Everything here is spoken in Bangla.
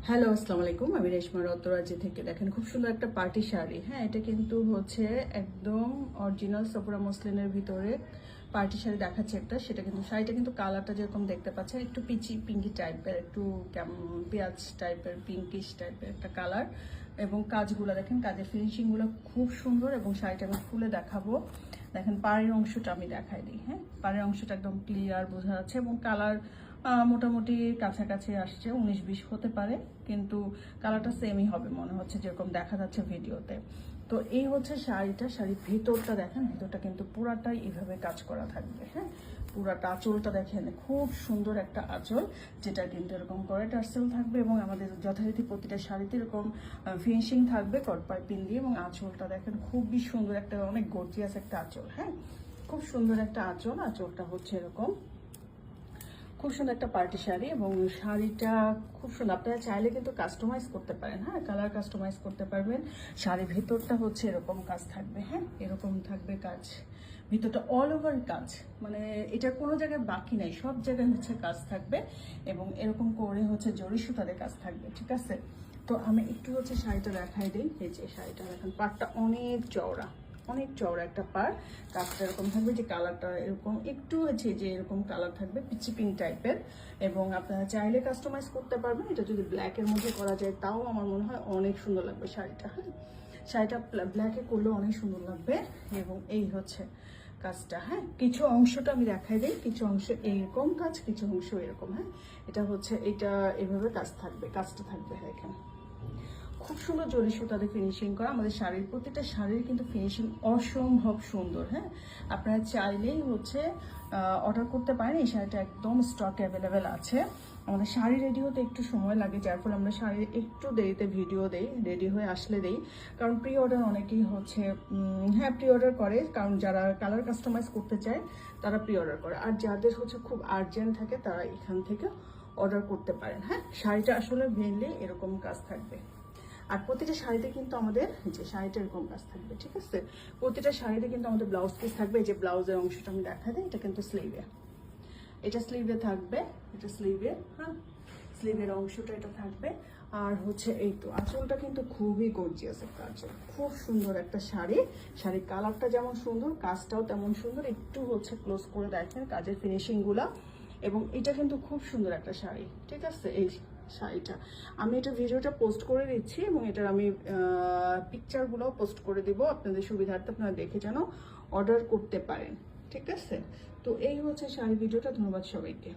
হ্যালো, আসসালামু আলাইকুম। আমি রেশমা রত্তরাজি থেকে। দেখেন খুব সুন্দর একটা পার্টি শাড়ি। হ্যাঁ, এটা কিন্তু হচ্ছে একদম অরিজিনাল সফুরা মসলিনের ভিতরে পার্টি শাড়ি দেখাচ্ছে একটা। সেটা কিন্তু শাড়িটা কিন্তু কালারটা যেরকম দেখতে পাচ্ছেন একটু পিঙ্কি টাইপের, একটু কেমন পেঁয়াজ টাইপের, পিঙ্কিশ টাইপের একটা কালার। এবং কাজগুলো দেখেন, কাজের ফিনিশিংগুলো খুব সুন্দর। এবং শাড়িটা আমি খুলে দেখাবো। দেখেন পাড়ের অংশটা আমি দেখাই দিই। হ্যাঁ, পাড়ের অংশটা একদম ক্লিয়ার বোঝা যাচ্ছে এবং কালার মোটামুটি কাছাকাছি আসছে, 19-20 হতে পারে, কিন্তু কালারটা সেমই হবে মনে হচ্ছে যেরকম দেখা যাচ্ছে ভিডিওতে। তো এই হচ্ছে শাড়িটা। শাড়ির ভিতরটা দেখেন, ভিতরটা কিন্তু পুরাটাই এইভাবে কাজ করা থাকবে। হ্যাঁ, পুরাটা আঁচলটা দেখেন, খুব সুন্দর একটা আঁচল, যেটা কিন্তু এরকম করে টার্সেল থাকবে এবং আমাদের যথারীতি প্রতিটা শাড়িতে এরকম ফিনিশিং থাকবে কট পাইপিং দিয়ে। এবং আঁচলটা দেখেন খুবই সুন্দর একটা, অনেক গর্জিয়াস একটা আঁচল। হ্যাঁ, খুব সুন্দর একটা আঁচল। আঁচলটা হচ্ছে এরকম খুব সুন্দর একটা পার্টি শাড়ি। এবং শাড়িটা খুব সুন্দর, আপনারা চাইলে কিন্তু কাস্টমাইজ করতে পারেন। হ্যাঁ, কালার কাস্টমাইজ করতে পারবেন। শাড়ির ভেতরটা হচ্ছে এরকম কাজ থাকবে। হ্যাঁ, এরকম থাকবে কাজ, ভিতরটা অল ওভার কাজ, মানে এটা কোনো জায়গায় বাকি নাই, সব জায়গায় হচ্ছে কাজ থাকবে। এবং এরকম করে হচ্ছে জরি সুতাদের কাজ থাকবে। ঠিক আছে, তো আমি একটু হচ্ছে শাড়িটা দেখাই দিই। এই যে শাড়িটা দেখেন, পাড়টা অনেক চওড়া, অনেক চওড়া একটা পার। কাজটা এরকম থাকবে, যে কালারটা এরকম একটু হচ্ছে যে এরকম কালার থাকবে পিচি পিঙ্ক টাইপের। এবং আপনারা চাইলে কাস্টমাইজ করতে পারবেন। এটা যদি ব্ল্যাকের মধ্যে করা যায় তাও আমার মনে হয় অনেক সুন্দর লাগবে শাড়িটা। হ্যাঁ, শাড়িটা ব্ল্যাকে করলেও অনেক সুন্দর লাগবে। এবং এই হচ্ছে কাজটা। হ্যাঁ, কিছু অংশটা আমি দেখাই দিই, কিছু অংশ এইরকম কাজ, কিছু অংশ এরকম। হ্যাঁ, এটা হচ্ছে এটা এভাবে কাজ থাকবে, কাজটা থাকবে। হ্যাঁ, এখানে খুব সুন্দর জরি সুতাতে ফিনিশিং করা। আমাদের শাড়ির প্রত্যেকটা শাড়ির কিন্তু ফিনিশিং অসম্ভব সুন্দর। হ্যাঁ, আপনারা চাইলেই হচ্ছে অর্ডার করতে পারেন। এই শাড়িটা একদম স্টক অ্যাভেলেবেল আছে। আমাদের শাড়ি রেডি হতে একটু সময় লাগে, যার ফলে আমরা শাড়ি একটু দেরিতে ভিডিও দেই, রেডি হয়ে আসলে দেই। কারণ প্রি অর্ডার অনেকেই হচ্ছে হ্যাঁ প্রি অর্ডার করে, কারণ যারা কালার কাস্টমাইজ করতে চায় তারা প্রি অর্ডার করে। আর যাদের হচ্ছে খুব আর্জেন্ট থাকে তারা এখান থেকে অর্ডার করতে পারেন। হ্যাঁ, শাড়িটা আসলে মেনলি এরকম কাজ থাকবে। আর প্রতিটা শাড়িতে কিন্তু আমাদের যে শাড়িটা এরকম কাজ থাকবে। ঠিক আছে, প্রতিটা শাড়িতে কিন্তু আমাদের ব্লাউজ পিস থাকবে। এই যে ব্লাউজের অংশটা আমি দেখা দিই, এটা কিন্তু স্লিভে, এটা স্লিভে থাকবে, এটা স্লিভে। হ্যাঁ, স্লিভের অংশটা এটা থাকবে। আর হচ্ছে এই তো আঁচলটা কিন্তু খুবই গর্জিয়াস একটা আঁচল, খুব সুন্দর একটা শাড়ি। শাড়ির কালারটা যেমন সুন্দর, কাজটাও তেমন সুন্দর। একটু হচ্ছে ক্লোজ করে দেখেন কাজের ফিনিশিং গুলা। এবং এটা কিন্তু খুব সুন্দর একটা শাড়ি। ঠিক আছে, এই শাড়িটা আমি এটা ভিডিওটা পোস্ট করে দিচ্ছি এবং এটার আমি পিকচারগুলোও পোস্ট করে দিব আপনাদের সুবিধার্থে, আপনারা দেখে যেন অর্ডার করতে পারেন। ঠিক আছে, তো এই হচ্ছে শাড়ি ভিডিওটা। ধন্যবাদ সবাইকে।